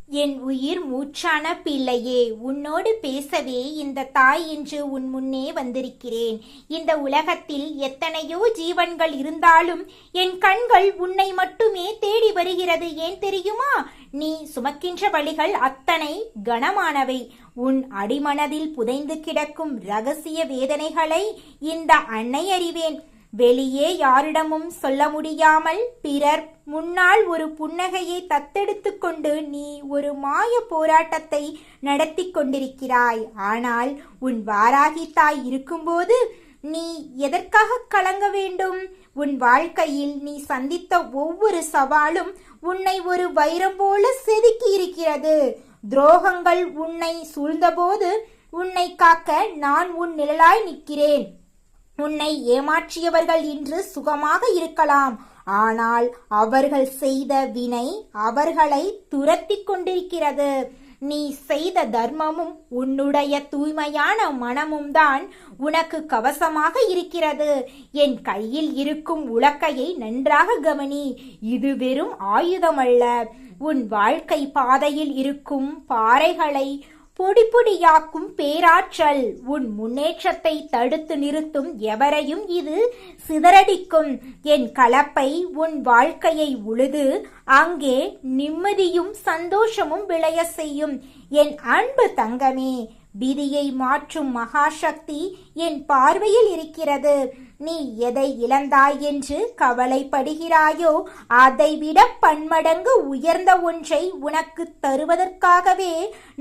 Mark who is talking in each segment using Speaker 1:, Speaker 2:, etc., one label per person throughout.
Speaker 1: என் உயிர் மூச்சான பிள்ளையே, உன்னோடு பேசவே இந்த தாய் இன்று உன் முன்னே வந்திருக்கிறேன். இந்த உலகத்தில் எத்தனையோ ஜீவன்கள் இருந்தாலும் என் கண்கள் உன்னை மட்டுமே தேடி வருகிறது. ஏன் தெரியுமா? நீ சுமக்கின்ற வழிகள் அத்தனை கனமானவை. உன் அடிமனதில் புதைந்து கிடக்கும் ரகசிய வேதனைகளை இந்த அன்னை அறிவேன். வெளியே யாரிடமும் சொல்ல முடியாமல் பிறர் முன்னால் ஒரு புன்னகையை தத்தெடுத்து கொண்டு நீ ஒரு மாய போராட்டத்தை நடத்தி கொண்டிருக்கிறாய். ஆனால் உன் வாராகி தாய் இருக்கும்போது நீ எதற்காக கலங்க வேண்டும்? உன் வாழ்க்கையில் நீ சந்தித்த ஒவ்வொரு சவாலும் உன்னை ஒரு வைரம் போல செதுக்கி இருக்கிறது. துரோகங்கள் உன்னை சூழ்ந்தபோது உன்னை காக்க நான் உன் நிழலாய் நிற்கிறேன். உன்னை ஏமாற்றியவர்கள் இன்று சுகமாக இருக்கலாம், ஆனால் அவர்கள் செய்த வினை அவர்களை துரத்தி கொண்டிருக்கிறது. நீ செய்த தர்மமும் உன்னுடைய தூய்மையான மனமும் தான் உனக்கு கவசமாக இருக்கிறது. என் கையில் இருக்கும் உலக்கையை நன்றாக கவனி. இது வெறும் ஆயுதமல்ல. உன் வாழ்க்கை பாதையில் இருக்கும் பாறைகளை பொடி பொடியாக்கும் பேராற்றல். உன் முன்னேற்றத்தை தடுத்து நிறுத்தும் எவரையும் இது சிதறடிக்கும். என் கலப்பை உன் வாழ்க்கையை உழுது அங்கே நிம்மதியும் சந்தோஷமும் விளைய செய்யும். என் அன்பு தங்கமே, விதியை மாற்றும் மகாசக்தி என் பார்வையில் இருக்கிறது. நீ எதை இழந்தாய் என்று கவலைப்படுகிறாயோ அதைவிட பன்மடங்கு உயர்ந்த ஒன்றை உனக்கு தருவதற்காகவே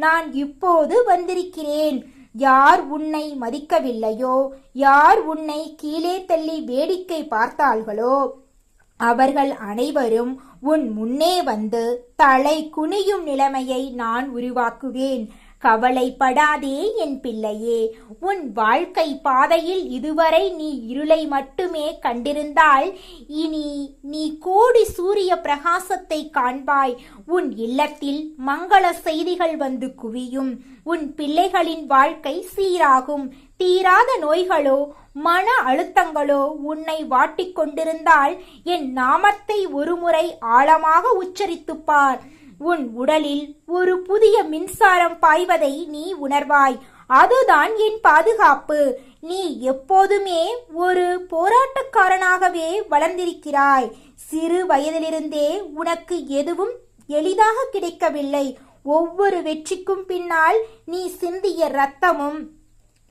Speaker 1: நான் இப்போது வந்திருக்கிறேன். யார் உன்னை மதிக்கவில்லையோ, யார் உன்னை கீழே தள்ளி வேடிக்கை பார்த்தார்களோ அவர்கள் அனைவரும் உன் முன்னே வந்து தலை குனியும் நிலைமையை நான் உருவாக்குவேன். கவலைப்படாதே என் பிள்ளையே. உன் வாழ்க்கை பாதையில் இதுவரை நீ இருளை மட்டுமே கண்டிருந்தால் இனி நீ கோடி சூரிய பிரகாசத்தை காண்பாய். உன் இல்லத்தில் மங்கள செய்திகள் வந்து குவியும். உன் பிள்ளைகளின் வாழ்க்கை சீராகும். தீராத நோய்களோ மன அழுத்தங்களோ உன்னை வாட்டிக் கொண்டிருந்தால் என் நாமத்தை ஒருமுறை ஆழமாக உச்சரித்துப் பார். உன் உடலில் ஒரு புதிய மின்சாரம் பாய்வதை நீ உணர்வாய். அதுதான் என் பாதுகாப்பு. நீ எப்போதுமே ஒரு போராட்டக்காரனாகவே வளர்ந்திருக்கிறாய். சிறு வயதிலிருந்தே உனக்கு எதுவும் எளிதாக கிடைக்கவில்லை. ஒவ்வொரு வெற்றிக்கும் பின்னால் நீ சிந்திய ரத்தமும்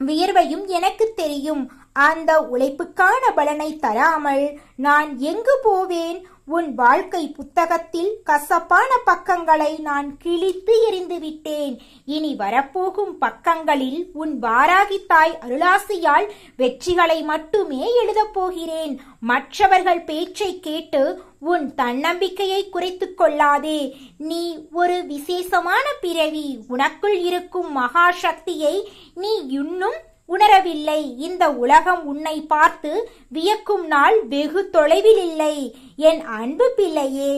Speaker 1: வியர்வையும் எனக்கு தெரியும். அந்த உழைப்புக்கான பலனை தராமல் நான் எங்கு போவேன்? உன் வாழ்க்கை புத்தகத்தில் கசப்பான பக்கங்களை நான் கிழித்து எறிந்து விட்டேன். இனி வரப்போகும் பக்கங்களில் உன் வாராகி தாய் அருளாசியால் வெற்றிகளை மட்டுமே எழுதப் போகிறேன். மற்றவர்கள் பேச்சை கேட்டு உன் தன்னம்பிக்கையை குறைத்து கொள்ளாதே. நீ ஒரு விசேஷமான பிறவி. உனக்குள் இருக்கும் மகா சக்தியை நீ இன்னும் உணரவில்லை. இந்த உலகம் உன்னை பார்த்து வியக்கும் நாள் வெகு தொலைவில் இல்லை. என் அன்பு பிள்ளையே,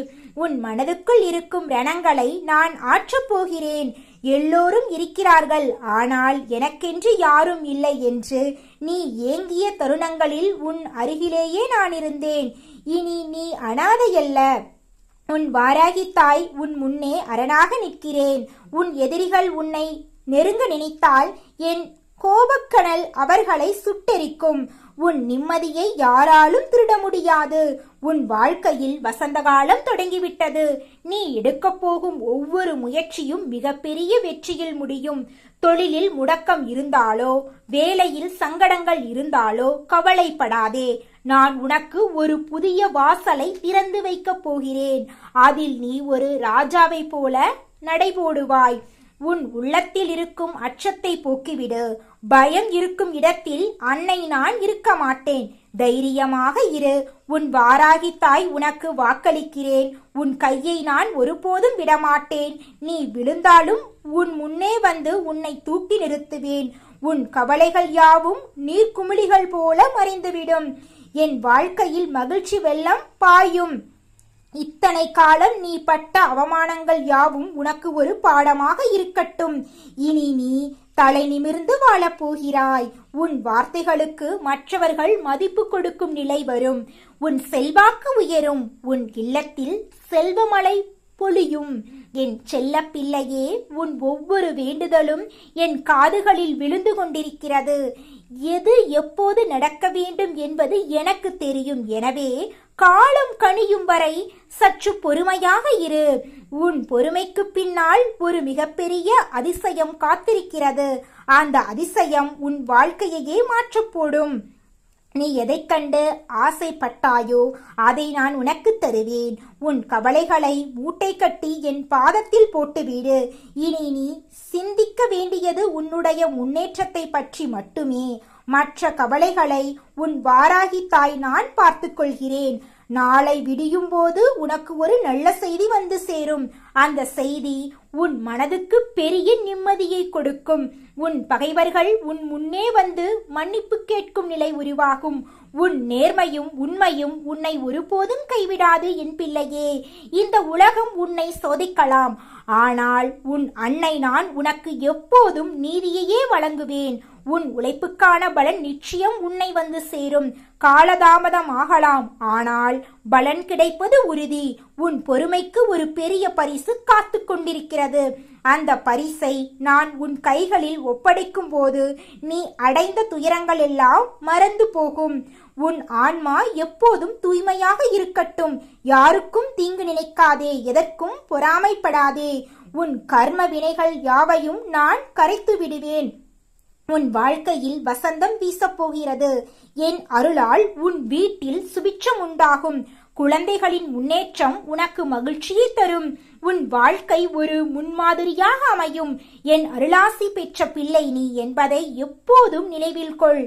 Speaker 1: உன் மனதுக்குள் இருக்கும் ரணங்களை நான் ஆற்றப் போகிறேன். எல்லோரும் இருக்கிறார்கள், ஆனால் எனக்கென்று யாரும் இல்லை என்று நீ ஏங்கிய தருணங்களில் உன் அருகிலேயே நான் இருந்தேன். இனி நீ அனாதையல்ல. உன் வாராகி தாய் உன் முன்னே அரணாக நிற்கிறேன். உன் எதிரிகள் உன்னை நெருங்க நினைத்தால் என் கோபக்கனல் அவர்களை சுட்டெரிக்கும். உன் நிம்மதியை யாராலும் திருட முடியாது. உன் வாழ்க்கையில் வசந்த காலம் தொடங்கிவிட்டது. நீ எடுக்கப் போகும் ஒவ்வொரு முயற்சியும் மிகப்பெரிய வெற்றியில் முடியும். தொழிலில் முடக்கம் இருந்தாலோ, வேலையில் சங்கடங்கள் இருந்தாலோ கவலைப்படாதே. நான் உனக்கு ஒரு புதிய வாசலை திறந்து வைக்கப் போகிறேன். அதில் நீ ஒரு ராஜாவை போல நடைபோடுவாய். உன் உள்ளத்தில் இருக்கும் அச்சத்தை போக்கிவிடு. பயம் இருக்கும் இடத்தில் அன்னை நான் இருக்க மாட்டேன். தைரியமாக இரு. உன் வாராகி தாய் உனக்கு வாக்களிக்கிறேன். உன் கையை நான் ஒருபோதும் விடமாட்டேன். நீ விழுந்தாலும் உன் முன்னே வந்து உன்னை தூக்கி நிறுத்துவேன். உன் கவலைகள் யாவும் நீர்க்குமிழிகள் போல மறைந்துவிடும். என் வாழ்க்கையில் மகிழ்ச்சி வெள்ளம் பாயும். இத்தனை காலம் நீ பட்ட அவமானங்கள் யாவும் உனக்கு ஒரு பாடமாக இருக்கட்டும். இனி நீ தலை நிமிர்ந்து வாழப்போகிறாய். உன் வார்த்தைகளுக்கு மற்றவர்கள் மதிப்பு கொடுக்கும் நிலை வரும். உன் செல்வாக்கு உயரும். உன் இல்லத்தில் செல்வமழை பொழியும். என் செல்ல பிள்ளையே, உன் ஒவ்வொரு வேண்டுதலும் என் காதுகளில் விழுந்து கொண்டிருக்கிறது. எது எப்போது நடக்க வேண்டும் என்பது எனக்கு தெரியும். எனவே காலம் கனியும் வரை சற்று பொறுமையாக இரு. உன் பொறுமைக்கு பின்னால் ஒரு மிகப்பெரிய அதிசயம் காத்திருக்கிறது. அந்த அதிசயம் உன் வாழ்க்கையையே மாற்றப் போடும். நீ எதைக் கண்டு ஆசைப்பட்டாயோ அதை நான் உனக்கு தருவேன். உன் கவலைகளை மூட்டை கட்டி என் பாதத்தில் போட்டுவிடு. இனி நீ சிந்திக்க வேண்டியது உன்னுடைய முன்னேற்றத்தை பற்றி மட்டுமே. மற்ற கவலைகளை உன் வாராகி தாய் நான் பார்த்து கொள்கிறேன். நாளை விடியும் போது உனக்கு ஒரு நல்ல செய்தி வந்து சேரும். அந்த செய்தி உன் மனதுக்கு பெரிய நிம்மதியை கொடுக்கும். உன் பகைவர்கள் உன் முன்னே வந்து மன்னிப்பு கேட்கும் நிலை உருவாகும். உன் நேர்மையும் உண்மையும் உன்னை ஒருபோதும் கைவிடாது என் பிள்ளையே. இந்த உலகம் உன்னை சோதிக்கலாம், ஆனால் உன் அன்னை நான் உனக்கு எப்போதும் நீதியையே வழங்குவேன். உன் உழைப்புக்கான பலன் நிச்சயம் உன்னை வந்து சேரும். காலதாமதம் ஆகலாம், ஆனால் பலன் கிடைப்பது உறுதி. உன் பொறுமைக்கு ஒரு பெரிய பரிசு காத்து கொண்டிருக்கிறது. அந்த பரிசை நான் உன் கைகளில் ஒப்படைக்கும் போது நீ அடைந்த துயரங்கள் எல்லாம் மறந்து போகும். உன் ஆன்மா எப்போதும் தூய்மையாக இருக்கட்டும். யாருக்கும் தீங்கு நினைக்காதே, எதற்கும் பொறாமைப்படாதே. உன் கர்ம வினைகள் யாவையும் நான் கரைத்து விடுவேன். உன் வாழ்க்கையில் வசந்தம் வீசப்போகிறது. என் அருளால் உன் வீட்டில் சுபிட்சம் உண்டாகும். குழந்தைகளின் முன்னேற்றம் உனக்கு மகிழ்ச்சியை தரும். உன் வாழ்க்கை ஒரு முன்மாதிரியாக அமையும். என் அருளாசி பெற்ற பிள்ளை நீ என்பதை எப்போதும் நினைவில் கொள்.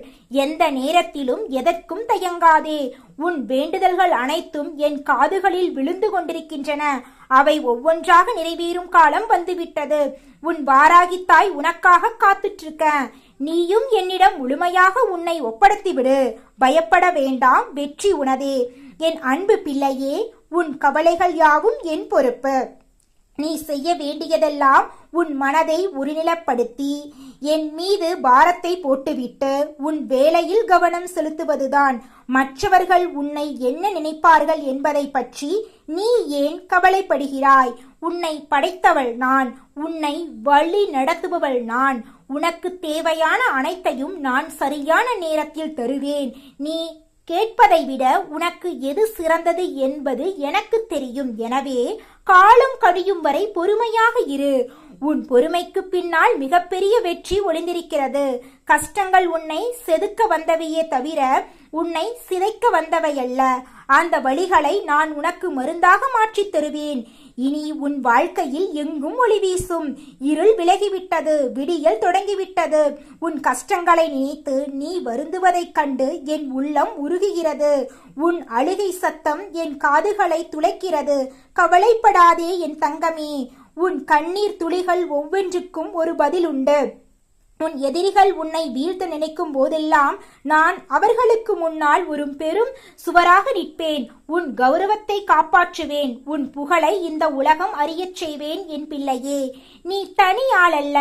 Speaker 1: எந்த நேரத்திலும் எதற்கும் தயங்காதே. உன் வேண்டுதல்கள் அனைத்தும் என் காதுகளில் விழுந்து கொண்டிருக்கின்றன. அவை ஒவ்வொன்றாக நிறைவேறும் காலம் வந்துவிட்டது. உன் வாராகித்தாய் உனக்காக காத்துட்டு நீயும் என்னிடம் முழுமையாக உன்னை ஒப்படைத்துவிடு. பயப்பட வேண்டாம், வெற்றி உனதே. என் அன்பு பிள்ளையே, உன் கவலைகள் யாவும் என் பொறுப்பு. நீ செய்ய வேண்டியதெல்லாம் உன் மனதை ஒருநிலைப்படுத்தி என் மீது பாரத்தை போட்டுவிட்டு உன் வேலையில் கவனம் செலுத்துவதுதான். மற்றவர்கள் உன்னை என்ன நினைப்பார்கள் என்பதை பற்றி நீ ஏன் கவலைப்படுகிறாய்? உன்னை படைத்தவள் நான், உன்னை வழி நடத்துபவள் நான். உனக்கு தேவையான அனைத்தையும் நான் சரியான நேரத்தில் தருவேன். நீ கேட்பதை விட உனக்கு எது சிறந்தது என்பது எனக்கு தெரியும். எனவே காலம் கழியும் வரை பொறுமையாக இரு. உன் பொறுமைக்கு பின்னால் மிகப்பெரிய வெற்றி ஒளிந்திருக்கிறது. கஷ்டங்கள் உன்னை செதுக்க வந்தவையே தவிர உன்னை சிதைக்க வந்தவையல்ல. அந்த வழிகளை நான் உனக்கு மருந்தாக மாற்றித் தருவேன். இனி உன் வாழ்க்கையில் எங்கும் ஒளி வீசும். இருள் விலகிவிட்டது, விடியல் தொடங்கிவிட்டது. உன் கஷ்டங்களை நினைத்து நீ வருந்துவதைக் கண்டு என் உள்ளம் உருகுகிறது. உன் அழுகை சத்தம் என் காதுகளை துளைக்கிறது. கவலைப்படாதே என் தங்கமே. உன் கண்ணீர் துளிகள் ஒவ்வொன்றுக்கும் ஒரு பதில் உண்டு. உன் எதிரிகள் உன்னை வீழ்த்த நினைக்கும் போதெல்லாம் நான் அவர்களுக்கு முன்னால் ஒரு பெரும் சுவராக நிற்பேன். உன் கௌரவத்தை காப்பாற்றுவேன். உன் புகழை இந்த உலகம் அறியச் செய்வேன் என் பிள்ளையே. நீ தனி ஆள் அல்ல.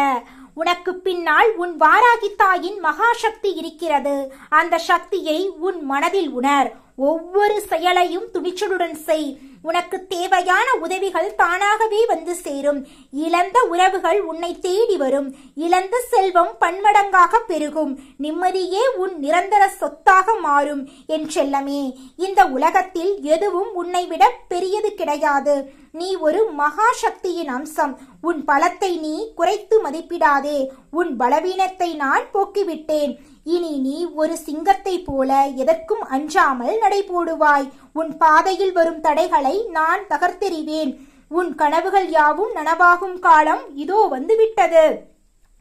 Speaker 1: உனக்கு பின்னால் உன் வாராகித்தாயின் மகாசக்தி இருக்கிறது. அந்த சக்தியை உன் மனதில் உணர். ஒவ்வொரு செயலையும் துணிச்சலுடன் செய். உனக்கு தேவையான உதவிகள் தானாகவே வந்து சேரும். இழந்த உறவுகள் உன்னை தேடி வரும். இழந்த செல்வம் பன்மடங்காக பெருகும். நிம்மதியே உன் நிரந்தர சொத்தாக மாறும். என் செல்லமே, இந்த உலகத்தில் எதுவும் உன்னை விட பெரியது கிடையாது. நீ ஒரு மகா சக்தியின் அம்சம். உன் பலத்தை நீ குறைத்து மதிப்பிடாதே. உன் பலவீனத்தை நான் போக்கிவிட்டேன். இனி நீ ஒரு சிங்கத்தை போல எதற்கும் அஞ்சாமல் நடைபோடுவாய். உன் பாதையில் வரும் தடைகளை நான் தகர்த்தெறிவேன். உன் கனவுகள் யாவும் நனவாகும் காலம் இதோ வந்துவிட்டது.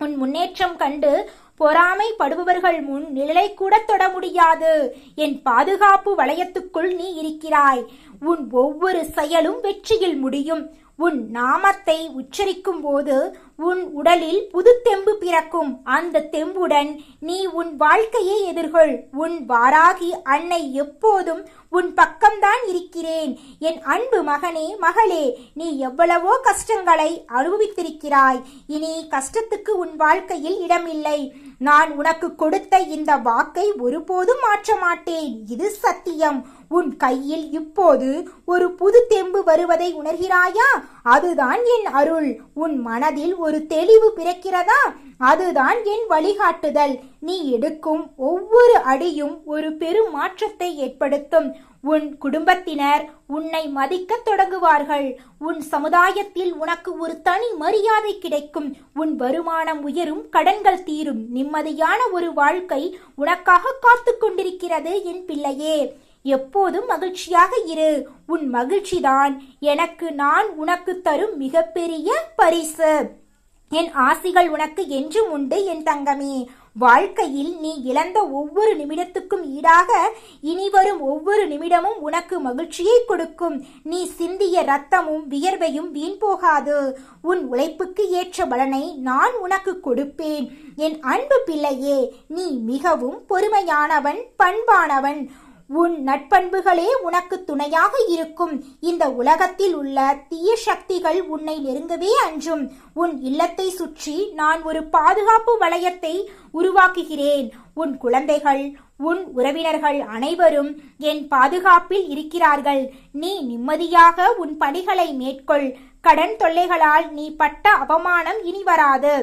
Speaker 1: உன் முன்னேற்றம் கண்டு பொறாமைப்படுபவர்கள் முன் நிழலை கூட தொட முடியாது. என் பாதுகாப்பு வளையத்துக்குள் நீ இருக்கிறாய். உன் ஒவ்வொரு செயலும் வெற்றியில் முடியும். உன் நாமத்தை உச்சரிக்கும் போது உன் உடலில் புது தெம்பு பிறக்கும். அந்த தெம்புடன் நீ உன் வாழ்க்கையை எதிர்கொள். உன் வாராகி அன்னை எப்போதும் உன் பக்கம்தான் இருக்கிறேன். என் அன்பு மகனே, மகளே, நீ எவ்வளவோ கஷ்டங்களை அனுபவித்திருக்கிறாய். இனி கஷ்டத்துக்கு உன் வாழ்க்கையில் இடமில்லை. நான் உனக்கு கொடுத்த இந்த வாக்கை ஒருபோதும் மாற்ற மாட்டேன். இது சத்தியம். உன் கையில் இப்போது ஒரு புது தெம்பு வருவதை உணர்கிறாயா? அதுதான் என் அருள். உன் மனதில் ஒரு தெளிவு பிறக்கிறதா? அதுதான் என் வழிகாட்டுதல். நீ எடுக்கும் ஒவ்வொரு அடியும் ஒரு பெரும் மாற்றத்தை ஏற்படுத்தும். உன் குடும்பத்தினர் உன்னை மதிக்கத் தொடங்குவார்கள். உன் சமுதாயத்தில் உனக்கு ஒரு தனி மரியாதை கிடைக்கும். உன் வருமானம் உயரும், கடன்கள் தீரும், நிம்மதியான ஒரு வாழ்க்கை உனக்காக காத்து கொண்டிருக்கிறது என் பிள்ளையே. எப்போதும் மகிழ்ச்சியாக இரு. உன் மகிழ்ச்சிதான் நான் உனக்கு தரும் மிகப்பெரிய பரிசு. என் ஆசிகள் உனக்கு என்றும் உண்டு என் தங்கமே. வாழ்க்கையில் நீ இழந்த ஒவ்வொரு நிமிடத்துக்கும் ஈடாக இனி வரும் ஒவ்வொரு நிமிடமும் உனக்கு மகிழ்ச்சியை கொடுக்கும். நீ சிந்திய ரத்தமும் வியர்வையும் வீண் போகாது. உன் உழைப்புக்கு ஏற்ற பலனை நான் உனக்கு கொடுப்பேன். என் அன்பு பிள்ளையே, நீ மிகவும் பொறுமையானவன், பண்பானவன். உன் நட்பண்புகளே உனக்கு துணையாக இருக்கும். இந்த உலகத்தில் உள்ள தீய சக்திகள் உன்னை நெருங்கவே அஞ்சும். உன் இல்லத்தை சுற்றி நான் ஒரு பாதுகாப்பு வளையத்தை உருவாக்குகிறேன். உன் குழந்தைகள், உன் உறவினர்கள் அனைவரும் என் பாதுகாப்பில் இருக்கிறார்கள். நீ நிம்மதியாக உன் பணிகளை மேற்கொள். கடன் தொல்லைகளால் நீ பட்ட அவமானம் இனி வராது.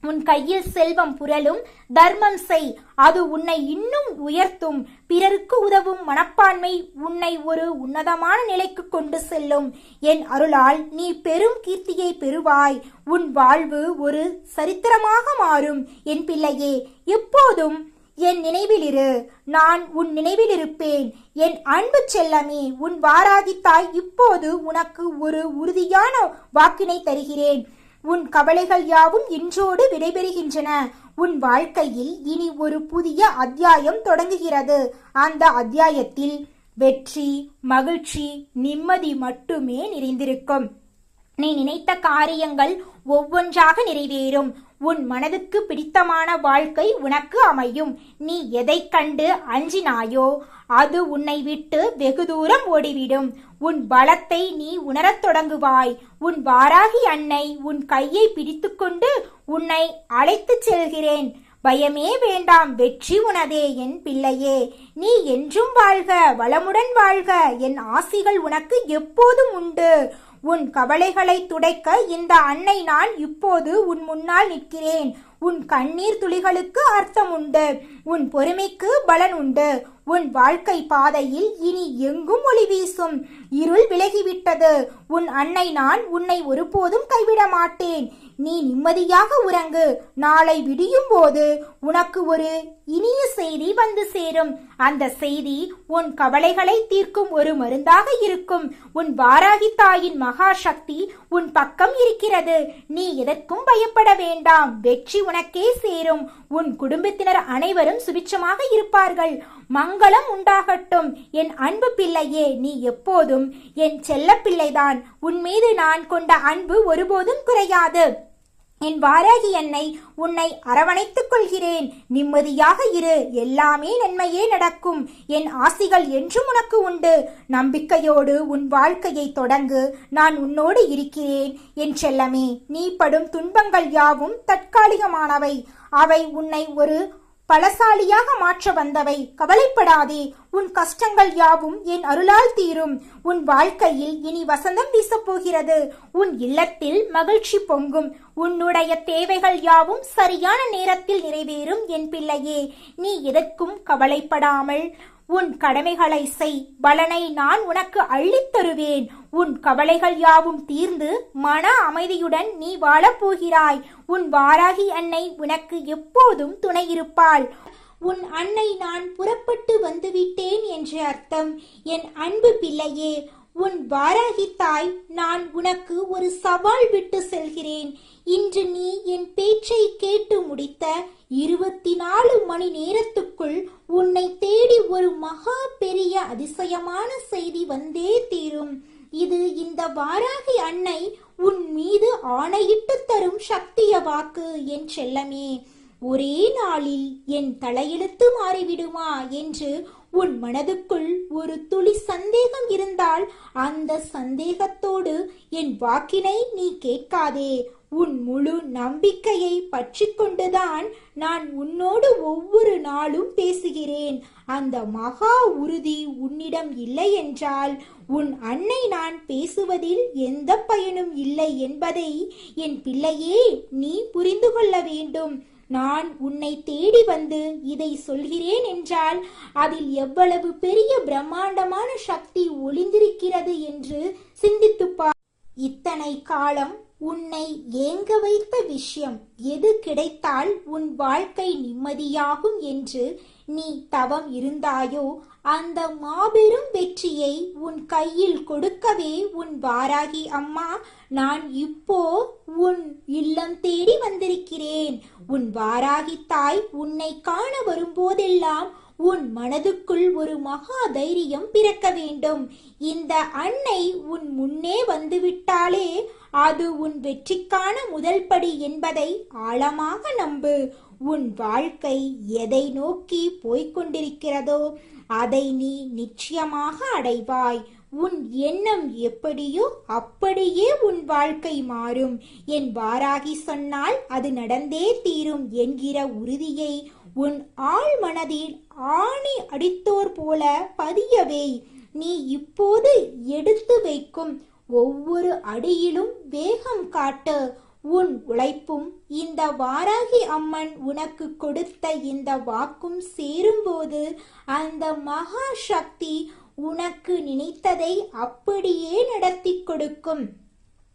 Speaker 1: உன் கையில் செல்வம் புரளும். தர்மம் செய், அது உன்னை இன்னும் உயர்த்தும். பிறருக்கு உதவும் மனப்பான்மை உன்னை ஒரு உன்னதமான நிலைக்கு கொண்டு செல்லும். என் அருளால் நீ பெரும் கீர்த்தியை பெறுவாய். உன் வாழ்வு ஒரு சரித்திரமாக மாறும். என் பிள்ளையே, எப்போதும் என் நினைவிலிரு. நான் உன் நினைவில் இருப்பேன். என் அன்பு செல்லமே, உன் வாராகி தாய் இப்போது உனக்கு ஒரு உறுதியான வாக்கினை தருகிறேன். உன் கவலைகள் யாவும் இன்றோடு விடைபெறுகின்றன. உன் வாழ்க்கையில் இனி ஒரு புதிய அத்தியாயம் தொடங்குகிறது. அந்த அத்தியாயத்தில் வெற்றி, மகிழ்ச்சி, நிம்மதி மட்டுமே நிறைந்திருக்கும். நீ நினைத்த காரியங்கள் ஒவ்வொன்றாக நிறைவேறும். உன் மனதுக்கு பிடித்தமான வாழ்க்கை உனக்கு அமையும். நீ எதை கண்டு அஞ்சினாயோ அது உன்னை விட்டு வெகு தூரம் ஓடிவிடும். உன் பலத்தை நீ உணரத் தொடங்குவாய். உன் வாராகி அன்னை உன் கையை பிடித்துக்கொண்டு உன்னை அழைத்துச் செல்கிறேன். பயமே வேண்டாம், வெற்றி உனதே என் பிள்ளையே. நீ என்றும் வாழ்க, வளமுடன் வாழ்க. என் ஆசிகள் உனக்கு எப்போதும் உண்டு. உன் கவலைகளை துடைக்க இந்த அன்னை நான் இப்போது உன் முன்னால் நிற்கிறேன். உன் கண்ணீர் துளிகளுக்கு அர்த்தம் உண்டு. உன் பொறுமைக்கு பலன் உண்டு. உன் வாழ்க்கை பாதையில் இனி எங்கும் ஒளி வீசும். இருள் விலகிவிட்டது. உன் அன்னை நான் உன்னை ஒருபோதும் கைவிட மாட்டேன். நீ நிம்மதியாக உறங்கு. நாளை விடியும் போது உனக்கு ஒரு இனிய செய்தி வந்து சேரும். அந்த செய்தி உன் கவலைகளை தீர்க்கும் ஒரு மருந்தாக இருக்கும். உன் வாராகி தாயின் மகா சக்தி உன் பக்கம் இருக்கிறது. நீ எதற்கும் பயப்பட வேண்டாம். வெற்றி உனக்கே சேரும். உன் குடும்பத்தினர் அனைவரும் சுபிட்சமாக இருப்பார்கள். மங்களம் உண்டாகட்டும். என் அன்பு பிள்ளையே, நீ எப்போதும் என் செல்ல பிள்ளைதான். உன் மீது நான் கொண்ட அன்பு ஒருபோதும் குறையாது. என் வாராகி அன்னை உன்னை அரவணைத்துக் கொள்கிறேன். நிம்மதியாக இரு. எல்லாமே நன்மையே நடக்கும். என் ஆசிகள் என்றும் உனக்கு உண்டு. நம்பிக்கையோடு உன் வாழ்க்கையை தொடங்கு. நான் உன்னோடு இருக்கிறேன் என் செல்லமே. நீ படும் துன்பங்கள் யாவும் தற்காலிகமானவை. அவை உன்னை ஒரு பலசாலியாக மாற்ற வந்தவை. கவலைப்படாதே. உன் கஷ்டங்கள் யாவும் என் அருளால் தீரும். உன் வாழ்க்கையில் இனி வசந்தம் வீசப்போகிறது. உன் இல்லத்தில் மகிழ்ச்சி பொங்கும். உன்னுடைய தேவைகள் யாவும் சரியான நேரத்தில் நிறைவேறும் என் பிள்ளையே. நீ எதற்கும் கவலைப்படாமல் உன் கடமைகளை செய். பலனை நான் உனக்கு அள்ளித் தருவேன். உன் கவலைகள் யாவும் தீர்ந்து மன அமைதியுடன் நீ வாழப்போகிறாய். உன் வாராகி அன்னை உனக்கு எப்போதும் துணை இருப்பாள். உன் அன்னை நான் புறப்பட்டு வந்துவிட்டேன் என்று அர்த்தம். என் அன்பு பிள்ளையே, உன் வாராகி தாய் நான் உனக்கு ஒரு சவால் விட்டு செல்கிறேன். இன்று நீ என் பேச்சை கேட்டு முடித்த 24 மணி நேரத்துக்குள் உன்னை தேடி ஒரு மகா பெரிய அதிசயமான செய்தி வந்தே தீரும். இது இந்த வாராகி அன்னை உன் மீது ஆணையிட்டு தரும் சக்திய வாக்கு என் செல்லமே. ஒரே நாளில் என் தலையெழுத்து மாறிவிடுமா என்று உன் மனதுக்குள் ஒரு துளி சந்தேகம் இருந்தால் அந்த சந்தேகத்தோடு என் வாக்கினை நீ கேட்காதே. உன் முழு நம்பிக்கையை பற்றி கொண்டுதான் நான் உன்னோடு ஒவ்வொரு நாளும் பேசுகிறேன். அந்த மகா உறுதி உன்னிடம் இல்லை என்றால் உன் அன்னை நான் பேசுவதில் எந்த பயனும் இல்லை என்பதை என் பிள்ளையே நீ புரிந்து கொள்ள வேண்டும். நான் உன்னை தேடி வந்து இதை சொல்கிறேன் என்றால் அதில் எவ்வளவு பெரிய பிரம்மாண்டமான சக்தி ஒளிந்திருக்கிறது என்று சிந்தித்துப்பார். இத்தனை காலம் உன்னை ஏங்க வைத்த விஷயம் எது கிடைத்தால் உன் வாழ்க்கை நிம்மதியாகும் என்று நீ தவம் இருந்தாயோ அந்த மாபெரும் வெற்றியை உன் கையில் கொடுக்கவே உன் வாராகி அம்மா நான் இப்போ உன் இல்லம் தேடி வந்திருக்கிறேன். உன் வாராகி தாய் உன்னை காண வரும்போதெல்லாம் உன் மனதுக்குள் ஒரு மகா தைரியம் பிறக்க வேண்டும். இந்த அன்னை உன் முன்னே வந்துவிட்டாலே அது உன் வெற்றிக்கான முதல் படி என்பதை ஆழமாக நம்பு. உன் வாழ்க்கை எதை நோக்கி போய்கொண்டிருக்கிறதோ அதை நீ நிச்சயமாக அடைவாய். உன் எண்ணம் எப்படியோ அப்படியே உன் வாழ்க்கை மாறும். என் வாராகி சொன்னால் அது நடந்தே தீரும் என்கிற உறுதியை உன் ஆழ் மனதில் ஆணி அடித்தோர் போல பதியவை. நீ இப்போது எடுத்து வைக்கும் ஒவ்வொரு அடியிலும் வேகம் காட்டு. உன் உழைப்பும் இந்த வாராகி அம்மன் உனக்கு கொடுத்த இந்த வாக்கும் சேரும்போது அந்த மகா சக்தி உனக்கு நினைத்ததை அப்படியே நடத்தி கொடுக்கும்.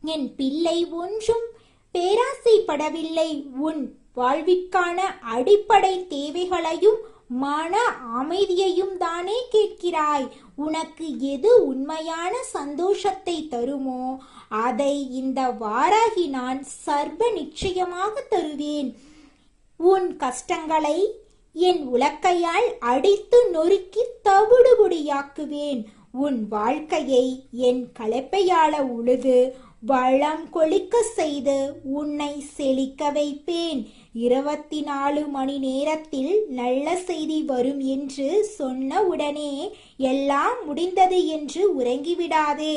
Speaker 1: என் பிள்ளை ஒன்றும் பேராசைப்படவில்லை. உன் வாழ்விற்கான அடிப்படை தேவைகளையும் மன அமைதியையும் தானே கேட்கிறாய். உனக்கு எது உண்மையான சந்தோஷத்தை தருமோ அதை இந்த வாராகி நான் சர்வ நிச்சயமாக தருவேன். உன் கஷ்டங்களை என் உலக்கையால் அடித்து நொறுக்கி தவிடுபொடியாக்குவேன். உன் வாழ்க்கையை என் கலப்பையால உழுது வளம் கொளிக்க செய்து உன்னை செழிக்க வைப்பேன். 24 மணி நேரத்தில் நல்ல செய்தி வரும் என்று சொன்ன உடனே எல்லாம் முடிந்தது என்று உறங்கிவிடாதே.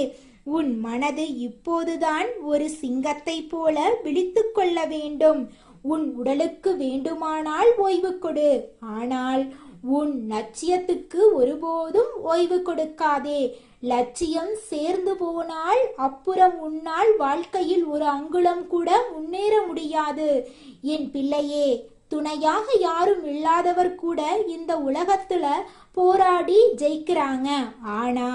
Speaker 1: உன் மனது இப்போதுதான் ஒரு சிங்கத்தை போல விழித்து கொள்ள வேண்டும். உன் உடலுக்கு வேண்டுமானால் ஓய்வு கொடு, ஆனால் உன் லட்சியத்துக்கு ஒருபோதும் ஓய்வு கொடுக்காதே. லட்சியம் சேர்ந்து போனால் அப்புறம் உன்னால் வாழ்க்கையில் ஒரு அங்குலம் கூட முன்னேற முடியாது. என் பிள்ளையே, துணையாக யாரும் இல்லாதவர் கூட இந்த உலகத்துல போராடி ஜெயிக்கிறாங்க. ஆனா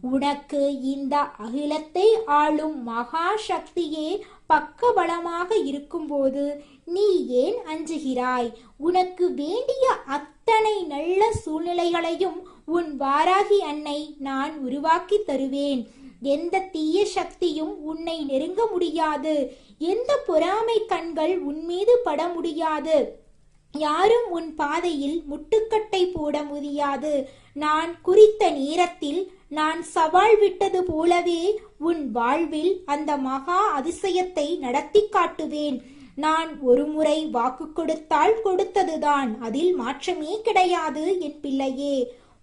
Speaker 1: உனக்கு இந்த அகிலத்தை ஆளும் மகா சக்தியே பக்கபலமாக இருக்கும்போது நீ ஏன் அஞ்சுகிறாய்? உனக்கு வேண்டிய அத்தனை நல்ல சூழ்நிலைகளையும் உன் வாராகி அன்னை நான் உருவாக்கி தருவேன். எந்த தீய சக்தியும் உன்னை நெருங்க முடியாது. எந்த பொறாமை கண்கள் உன் மீது பட முடியாது. யாரும் உன் பாதையில் முட்டுக்கட்டை போட முடியாது. நான் குறித்த நேரத்தில் நான் சவால் விட்டது போலவே உன் வாழ்வில் அந்த மகா அதிசயத்தை நடத்தி காட்டுவேன். நான் ஒரு முறை வாக்கு கொடுத்தால் கொடுத்ததுதான், அதில் மாற்றமே கிடையாது. என் பிள்ளையே,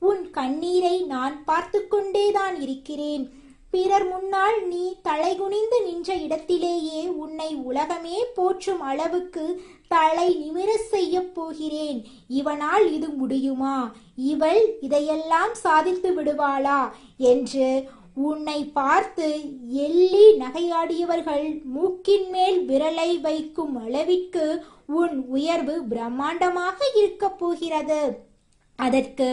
Speaker 1: உன் கண்ணீரை நான் பார்த்து கொண்டேதான் இருக்கிறேன். பிறர் முன்னால் நீ தலைகுனிந்து நின்ற இடத்திலேயே உன்னை உலகமே போற்றும் அளவுக்கு தலை நிமிர செய்ய போகிறேன். இவனால் இது முடியுமா? இவள் இதையெல்லாம் சாதித்து விடுவாளா என்று உன்னை பார்த்து எள்ளி நகையாடியவர்கள் மூக்கின் மேல் விரலை வைக்கும் அளவிற்கு உன் உயர்வு பிரம்மாண்டமாக இருக்கப் போகிறது. அதற்கு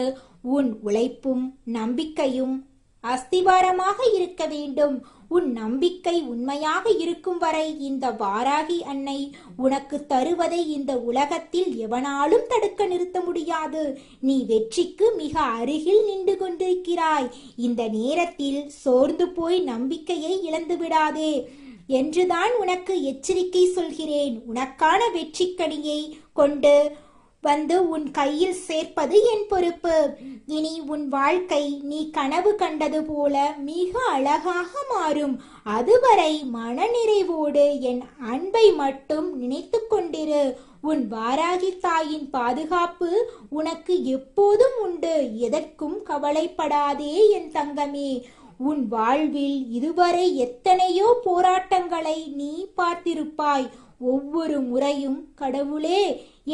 Speaker 1: உன் உழைப்பும் நம்பிக்கையும் அஸ்திவாரமாக இருக்க வேண்டும். உன் நம்பிக்கை உண்மையாக இருக்கும் வரை இந்த வாராகி அன்னை உனக்கு தருவதை இந்த உலகத்தில் எவனாலும் தடுக்க நிறுத்த முடியாது. நீ வெற்றிக்கு மிக அருகில் நின்று கொண்டிருக்கிறாய். இந்த நேரத்தில் சோர்ந்து போய் நம்பிக்கையை இழந்து விடாதே என்றுதான் உனக்கு எச்சரிக்கை சொல்கிறேன். உனக்கான வெற்றிக்கனியை கொண்டு வந்து உன் கையில் சேர்ப்பது என் பொறுப்பு. இனி உன் வாழ்க்கை நீ கனவு கண்டது போல மிக அழகாக மாறும். அதுவரை மனநிறைவோடு என் அன்பை மட்டும் நினைத்து கொண்டிரு. உன் வாராகி தாயின் பாதுகாப்பு உனக்கு எப்போதும் உண்டு. எதற்கும் கவலைப்படாதே என் தங்கமே. உன் வாழ்வில் இதுவரை எத்தனையோ போராட்டங்களை நீ பார்த்திருப்பாய். ஒவ்வொரு முறையும் கடவுளே,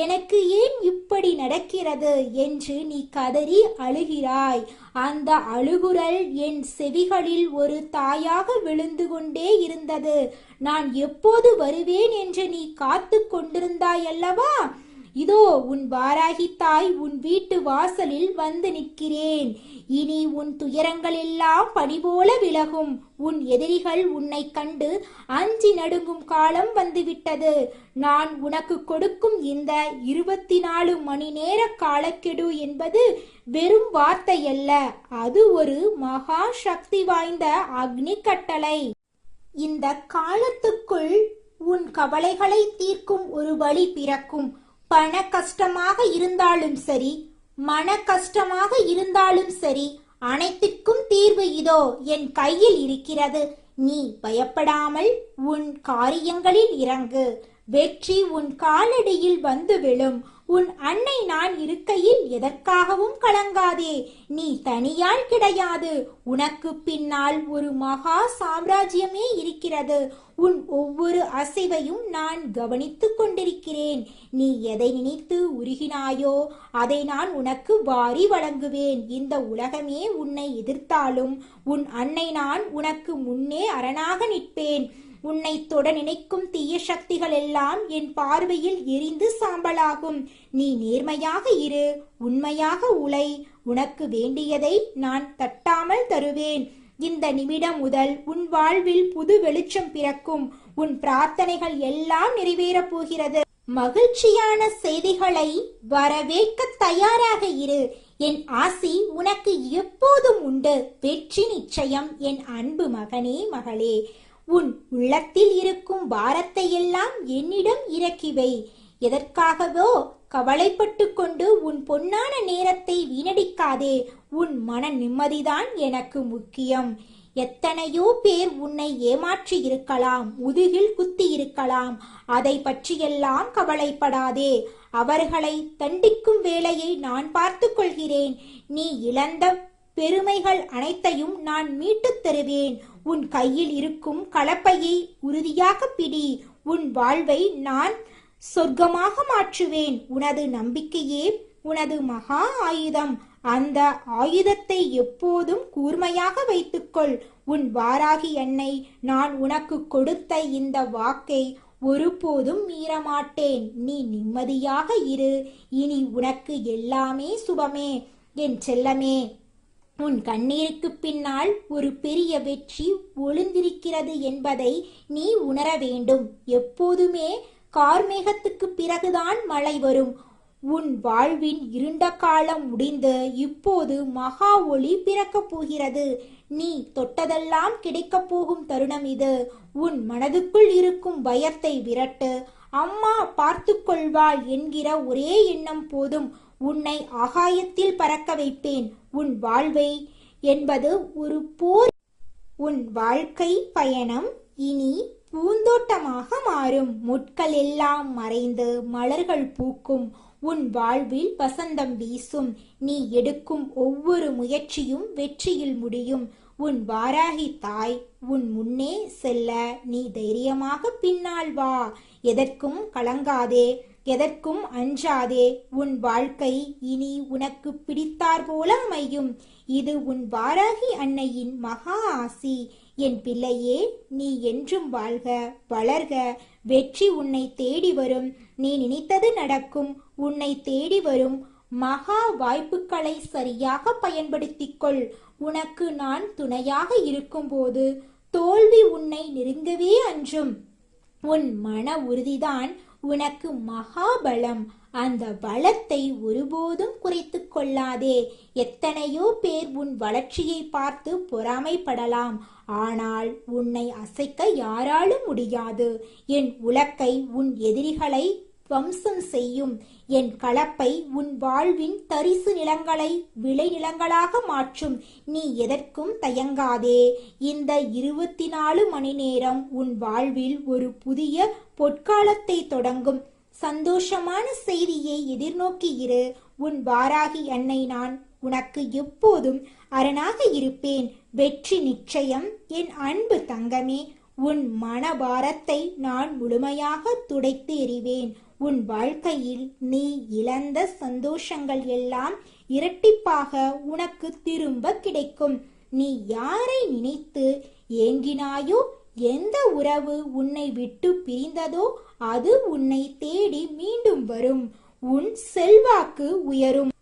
Speaker 1: எனக்கு ஏன் இப்படி நடக்கிறது என்று நீ கதறி அழுகிறாய். அந்த அழுகுரல் என் செவிகளில் ஒரு தாயாக விழுந்து கொண்டே இருந்தது. நான் எப்போது வருவேன் என்று நீ காத்து கொண்டிருந்தாய் அல்லவா? இதோ உன் வாராகி தாய் உன் வீட்டு வாசலில் வந்து நிற்கிறேன். இனி உன் துயரங்கள் எல்லாம் பனி போல விலகும். உன் எதிரிகள் உன்னை கண்டு அஞ்சி நடுங்கும் காலம் வந்துவிட்டது. நான் உனக்கு கொடுக்கும் இந்த 24 மணி நேர காலக்கெடு என்பது வெறும் வார்த்தை அல்ல, அது ஒரு மகா சக்தி வாய்ந்த அக்னி கட்டளை. இந்த காலத்துக்குள் உன் கவலைகளை தீர்க்கும் ஒரு வழி பிறக்கும். பண கஷ்டமாக இருந்தாலும் சரி, மன கஷ்டமாக இருந்தாலும் சரி, அனைத்திற்கும் தீர்வு இதோ என் கையில் இருக்கிறது. நீ பயப்படாமல் உன் காரியங்களில் இறங்கு. வெற்றி உன் காலடியில் வந்து விழும். உன் அன்னை நான் இருக்கையில் எதற்காகவும் கலங்காதே. நீ தனியால் கிடையாது. உனக்கு பின்னால் ஒரு மகா சாம்ராஜ்யமே இருக்கிறது. உன் ஒவ்வொரு அசைவையும் நான் கவனித்துக் கொண்டிருக்கிறேன். நீ எதை நினைத்து உருகினாயோ அதை நான் உனக்கு வாரி வழங்குவேன். இந்த உலகமே உன்னை எதிர்த்தாலும் உன் அன்னை நான் உனக்கு முன்னே அரணாக நிற்பேன். உன்னை தொட நினைக்கும் தீய சக்திகள் எல்லாம் என் பார்வையில் எரிந்து சாம்பலாகும். நீ நேர்மையாக இரு, உண்மையாக உழை. உனக்கு வேண்டியதை நான் தட்டாமல் தருவேன். இந்த நிமிடம் முதல் உன் வாழ்வில் புது வெளிச்சம் பிறக்கும். உன் பிரார்த்தனைகள் எல்லாம் நிறைவேறப் போகிறது. மகிழ்ச்சியான செய்திகளை வரவேற்க தயாராக இரு. என் ஆசி உனக்கு எப்போதும் உண்டு. வெற்றி நிச்சயம் என் அன்பு மகனே, மகளே. உன் உள்ளத்தில் இருக்கும் பாரத்தை எல்லாம் என்னிடம் இறக்கி வை. எதற்காகவோ கவலைப்பட்டு கொண்டு உன் பொன்னான நேரத்தை வீணடிக்காதே. உன் மன நிம்மதிதான் எனக்கு முக்கியம். எத்தனையோ பேர் உன்னை ஏமாற்றி இருக்கலாம், முதுகில் குத்தி இருக்கலாம். அதை பற்றியெல்லாம் கவலைப்படாதே. அவர்களை தண்டிக்கும் வேலையை நான் பார்த்துக் கொள்கிறேன். நீ இழந்த பெருமைகள் அனைத்தையும் நான் மீட்டுத் தருவேன். உன் கையில் இருக்கும் கலப்பையை உறுதியாக பிடி. உன் வாழ்வை நான் சொர்க்கமாக மாற்றுவேன். உனது நம்பிக்கையே உனது மகா ஆயுதம். அந்த ஆயுதத்தை எப்போதும் கூர்மையாக வைத்துக்கொள். உன் வாராகி அன்னை நான் உனக்கு கொடுத்த இந்த வாக்கை ஒருபோதும் மீறமாட்டேன். நீ நிம்மதியாக இரு. இனி உனக்கு எல்லாமே சுபமே. என் செல்லமே, உன் கண்ணீருக்கு பின்னால் ஒரு பெரிய வெற்றி ஒளிந்திருக்கிறது என்பதை நீ உணர வேண்டும். எப்போதுமே கார்மேகத்துக்கு பிறகுதான் மழை வரும். உன் வாழ்வின் இருண்ட காலம் முடிந்து இப்போது மகா ஒளி பிறக்கப் போகிறது. நீ தொட்டதெல்லாம் கிடைக்கப் போகும் தருணம் இது. உன் மனதுக்குள் இருக்கும் பயத்தை விரட்டு. அம்மா பார்த்து கொள்வாள் என்கிற ஒரே எண்ணம் போதும். உன்னை ஆகாயத்தில் பறக்க வைப்பேன். உன் வாழ்வை என்பது ஒரு போர். உன் வாழ்க்கை பயணம் இனி பூந்தோட்டமாக மாறும். முட்கள் எல்லாம் மறைந்து மலர்கள் பூக்கும். உன் வாழ்வில் வசந்தம் வீசும். நீ எடுக்கும் ஒவ்வொரு முயற்சியும் வெற்றியில் முடியும். உன் வாராகி தாய் உன் முன்னே செல்ல நீ தைரியமாக பின்னால் வா. எதற்கும் கலங்காதே, எதற்கும் அஞ்சாதே. உன் வாழ்க்கை இனி உனக்கு பிடித்தார் போல அமையும். இது உன் வாராகி அன்னையின் மகா ஆசி. என் பிள்ளையே, நீ என்றும் வாழ்க, வளர்க. வெற்றி உன்னை தேடி வரும். நீ நினைத்தது நடக்கும். உன்னை தேடி வரும் மகா வாய்ப்புகளை சரியாக பயன்படுத்திக்கொள். உனக்கு நான் துணையாக இருக்கும்போது தோல்வி உன்னை நெருங்கவே அஞ்சும். உன் மன உறுதிதான் உனக்கு மகாபலம். அந்த பலத்தை ஒருபோதும் குறைத்து கொள்ளாதே. எத்தனையோ பேர் உன் வளர்ச்சியை பார்த்து பொறாமைப்படலாம். ஆனால் உன்னை அசைக்க யாராலும் முடியாது. என் உலக்கை உன் எதிரிகளை வம்சம் செய்யும். என் கலப்பை உன் வாழ்வின் தரிசு நிலங்களை விளை நிலங்களாக மாற்றும். நீ எதற்கும் தயங்காதே. இந்த 24 மணி நேரம் உன் வாழ்வில் ஒரு புதிய பொற்காலத்தை தொடங்கும். சந்தோஷமான செய்தியை எதிர்நோக்கி இரு. உன் வாராகி அன்னை நான் உனக்கு எப்போதும் அரணாக இருப்பேன். வெற்றி நிச்சயம் என் அன்பு தங்கமே. உன் மனபாரத்தை நான் முழுமையாக துடைத்து எறிவேன். உன் வாழ்க்கையில் நீ இழந்த சந்தோஷங்கள் எல்லாம் இரட்டிப்பாக உனக்கு திரும்ப கிடைக்கும். நீ யாரை நினைத்து ஏங்கினாயோ, எந்த உறவு உன்னை விட்டு பிரிந்ததோ அது உன்னை தேடி மீண்டும் வரும். உன் செல்வாக்கு உயரும்.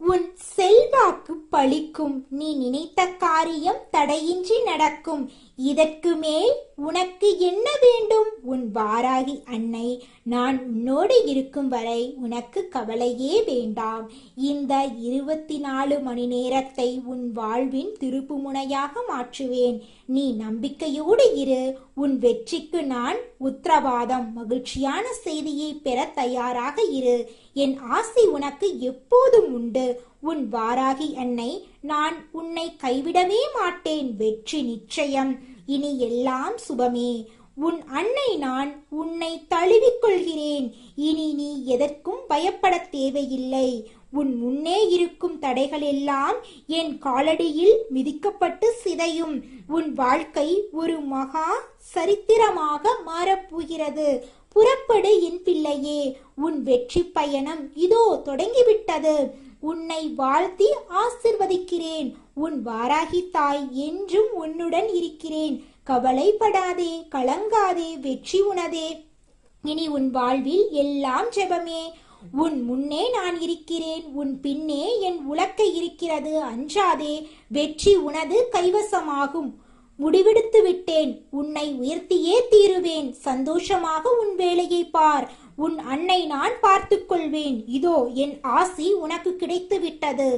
Speaker 1: உன் செல்வாக்கு பலிக்கும். நீ நினைத்த காரியம் தடையின்றி நடக்கும். இதற்கு மேல் உனக்கு என்ன வேண்டும்? உன் வாராகி அன்னை நான் உன்னோடு இருக்கும் வரை உனக்கு கவலையே வேண்டாம். இந்த 24 மணி நேரத்தை உன் வாழ்வின் திருப்பு முனையாக மாற்றுவேன். நீ நம்பிக்கையோடு இரு. உன் வெற்றிக்கு நான் உத்தரவாதம். மகிழ்ச்சியான செய்தியை பெற தயாராக இரு. என் ஆசை உனக்கு எப்போதும் உண்டு. உன் வாராகி அன்னை நான் உன்னை கைவிடவே மாட்டேன். வெற்றி நிச்சயம். இனி எல்லாம் சுபமே. உன் அன்னை நான் உன்னை தழுவிக்கொள்கிறேன். இனி நீ எதற்கும் பயப்பட தேவையில்லை. உன் முன்னே இருக்கும் தடைகள் எல்லாம் என் காலடியில் மிதிக்கப்பட்டு சிதையும். உன் வாழ்க்கை ஒரு மகா சரித்திரமாக மாறப்போகிறது. புறப்படு என் பிள்ளையே. உன் வெற்றி பயணம் இதோ தொடங்கிவிட்டது. உன்னை வாழ்த்தி ஆசிர்வதிக்கிறேன். உன் வாராகி தாய் என்றும் உன்னுடன் இருக்கிறேன். கவலைப்படாதே, கலங்காதே, வெற்றி உனதே. இனி உன் வாழ்வில் எல்லாம் ஜெபமே. உன் முன்னே நான் இருக்கிறேன். உன் பின்னே என் உலக்கை இருக்கிறது. அஞ்சாதே, வெற்றி உனது கைவசமாகும். முடிவெடுத்து விட்டேன். உன்னை உயர்த்தியே தீருவேன். சந்தோஷமாக உன் வேலையை பார். உன் அன்னை நான் பார்த்துக் கொள்வேன். இதோ என் ஆசி உனக்கு கிடைத்து விட்டது.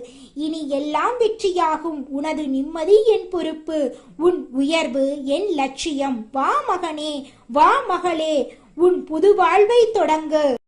Speaker 1: இனி எல்லாம் வெற்றியாகும். உனது நிம்மதி என் பொறுப்பு. உன் உயர்வு என் லட்சியம். வா மகனே, வா மகளே, உன் புது வாழ்வை தொடங்கு.